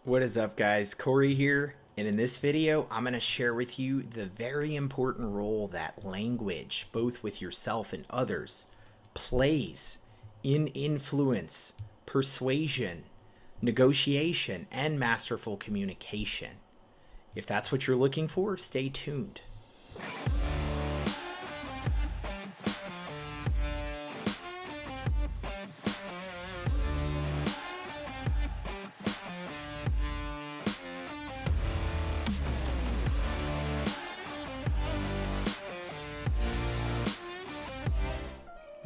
What is up, guys? Corey here, and in this video I'm going to share with you the very important role that language, both with yourself and others, plays in influence, persuasion, negotiation, and masterful communication. If that's what you're looking for, stay tuned.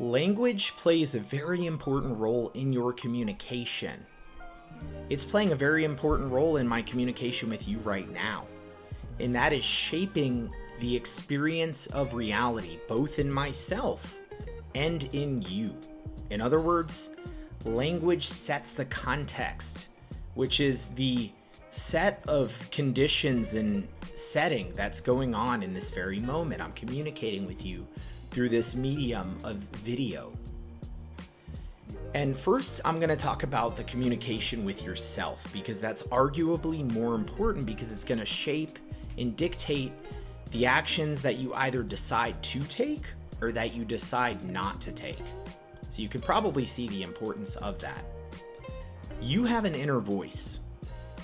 Language plays a very important role in your communication. It's playing a very important role in my communication with you right now, and that is shaping the experience of reality, both in myself and in you. In other words, language sets the context, which is the set of conditions and setting that's going on in this very moment. I'm communicating with you through this medium of video. And first, I'm going to talk about the communication with yourself, because that's arguably more important, because it's going to shape and dictate the actions that you either decide to take or that you decide not to take. So you can probably see the importance of that. You have an inner voice,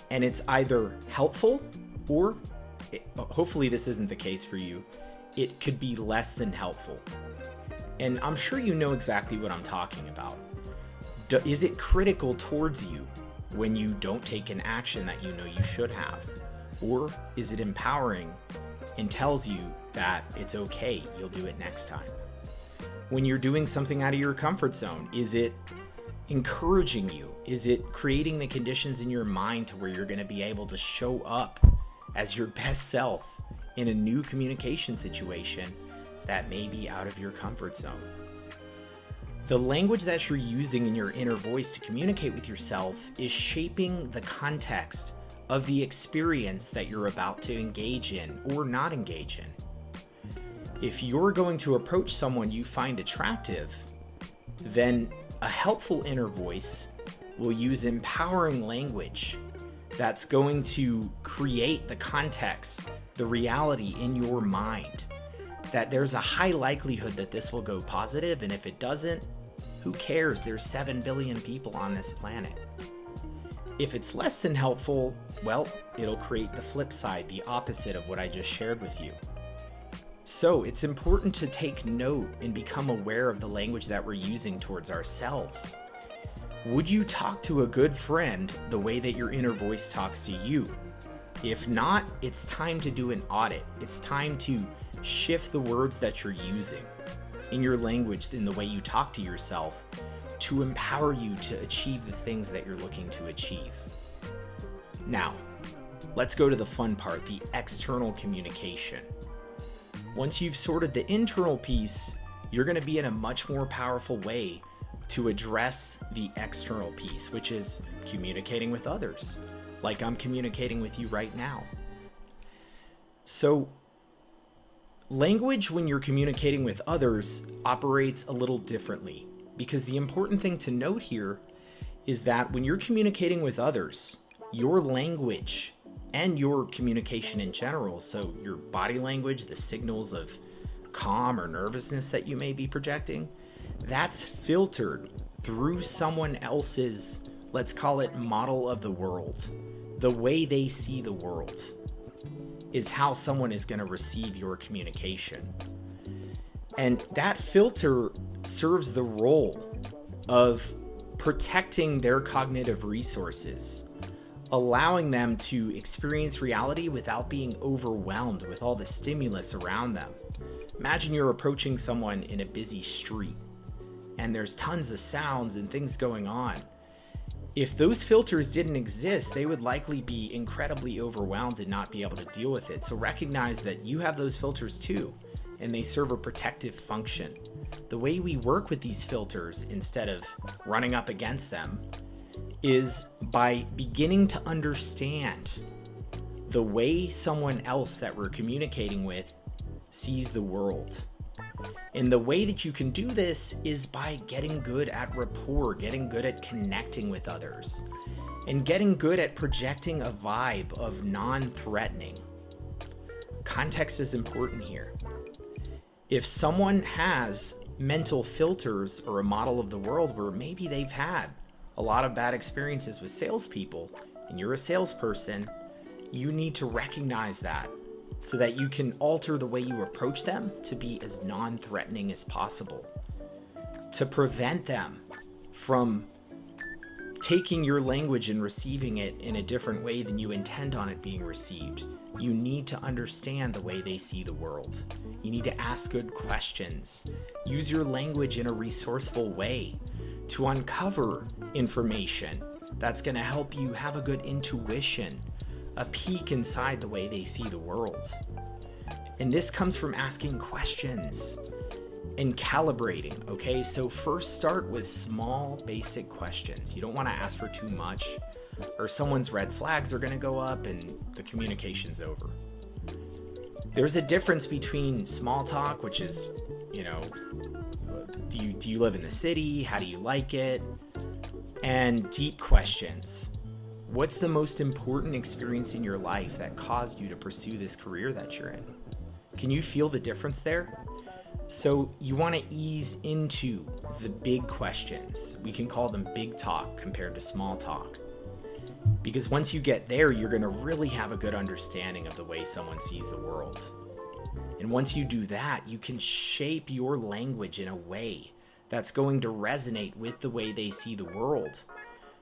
and it's either helpful or, hopefully this isn't the case for you, it could be less than helpful. And I'm sure you know exactly what I'm talking about. Is it critical towards you when you don't take an action that you know you should have? Or is it empowering and tells you that it's okay, you'll do it next time? When you're doing something out of your comfort zone, is it encouraging you? Is it creating the conditions in your mind to where you're going to be able to show up as your best self in a new communication situation that may be out of your comfort zone? The language that you're using in your inner voice to communicate with yourself is shaping the context of the experience that you're about to engage in or not engage in. If you're going to approach someone you find attractive, then a helpful inner voice will use empowering language that's going to create the context, the reality in your mind, that there's a high likelihood that this will go positive, and if it doesn't, who cares? There's 7 billion people on this planet. If it's less than helpful, well, it'll create the flip side, the opposite of what I just shared with you. So it's important to take note and become aware of the language that we're using towards ourselves. Would you talk to a good friend the way that your inner voice talks to you? If not, it's time to do an audit. It's time to shift the words that you're using in your language, in the way you talk to yourself, to empower you to achieve the things that you're looking to achieve. Now, let's go to the fun part, the external communication. Once you've sorted the internal piece, you're going to be in a much more powerful way to address the external piece, which is communicating with others, like I'm communicating with you right now. So, language, when you're communicating with others, operates a little differently, because the important thing to note here is that when you're communicating with others, your language and your communication in general, so your body language, the signals of calm or nervousness that you may be projecting, that's filtered through someone else's, let's call it, model of the world. The way they see the world is how someone is going to receive your communication. And that filter serves the role of protecting their cognitive resources, allowing them to experience reality without being overwhelmed with all the stimulus around them. Imagine you're approaching someone in a busy street, and there's tons of sounds and things going on. If those filters didn't exist, they would likely be incredibly overwhelmed and not be able to deal with it. So recognize that you have those filters too, and they serve a protective function. The way we work with these filters, instead of running up against them, is by beginning to understand the way someone else that we're communicating with sees the world. And the way that you can do this is by getting good at rapport, getting good at connecting with others. and getting good at projecting a vibe of non-threatening. Context is important here. If someone has mental filters or a model of the world where maybe they've had a lot of bad experiences with salespeople and you're a salesperson, you need to recognize that so that you can alter the way you approach them to be as non-threatening as possible, to prevent them from taking your language and receiving it in a different way than you intend on it being received. You need to understand the way they see the world. You need to ask good questions. Use your language in a resourceful way to uncover information that's going to help you have a good intuition, a peek inside the way they see the world. And this comes from asking questions and calibrating, okay? So first start with small, basic questions. You don't want to ask for too much, or someone's red flags are going to go up and the communication's over. There's a difference between small talk, which is, do you live in the city? How do you like it? And deep questions. What's the most important experience in your life that caused you to pursue this career that you're in? Can you feel the difference there? So you want to ease into the big questions. We can call them big talk compared to small talk. Because once you get there, you're going to really have a good understanding of the way someone sees the world. And once you do that, you can shape your language in a way that's going to resonate with the way they see the world,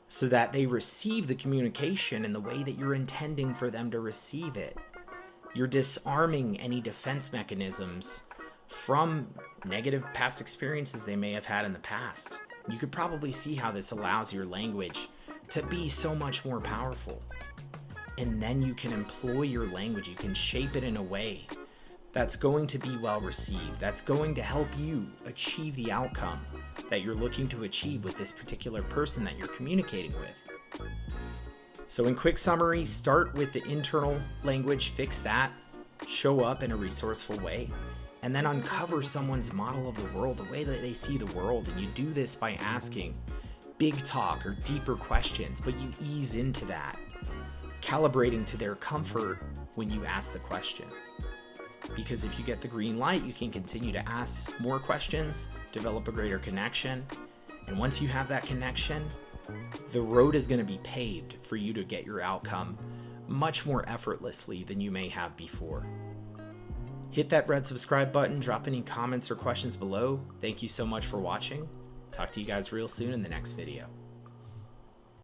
so that they receive the communication in the way that you're intending for them to receive it. You're disarming any defense mechanisms from negative past experiences they may have had in the past. You could probably see how this allows your language to be so much more powerful. And then you can employ your language, you can shape it in a way that's going to be well received, that's going to help you achieve the outcome that you're looking to achieve with this particular person that you're communicating with. So in quick summary, start with the internal language, fix that, show up in a resourceful way, and then uncover someone's model of the world, the way that they see the world. And you do this by asking big talk or deeper questions, but you ease into that, calibrating to their comfort when you ask the question. Because if you get the green light, you can continue to ask more questions, develop a greater connection. And once you have that connection, the road is going to be paved for you to get your outcome much more effortlessly than you may have before. Hit that red subscribe button, drop any comments or questions below. Thank you so much for watching. Talk to you guys real soon in the next video.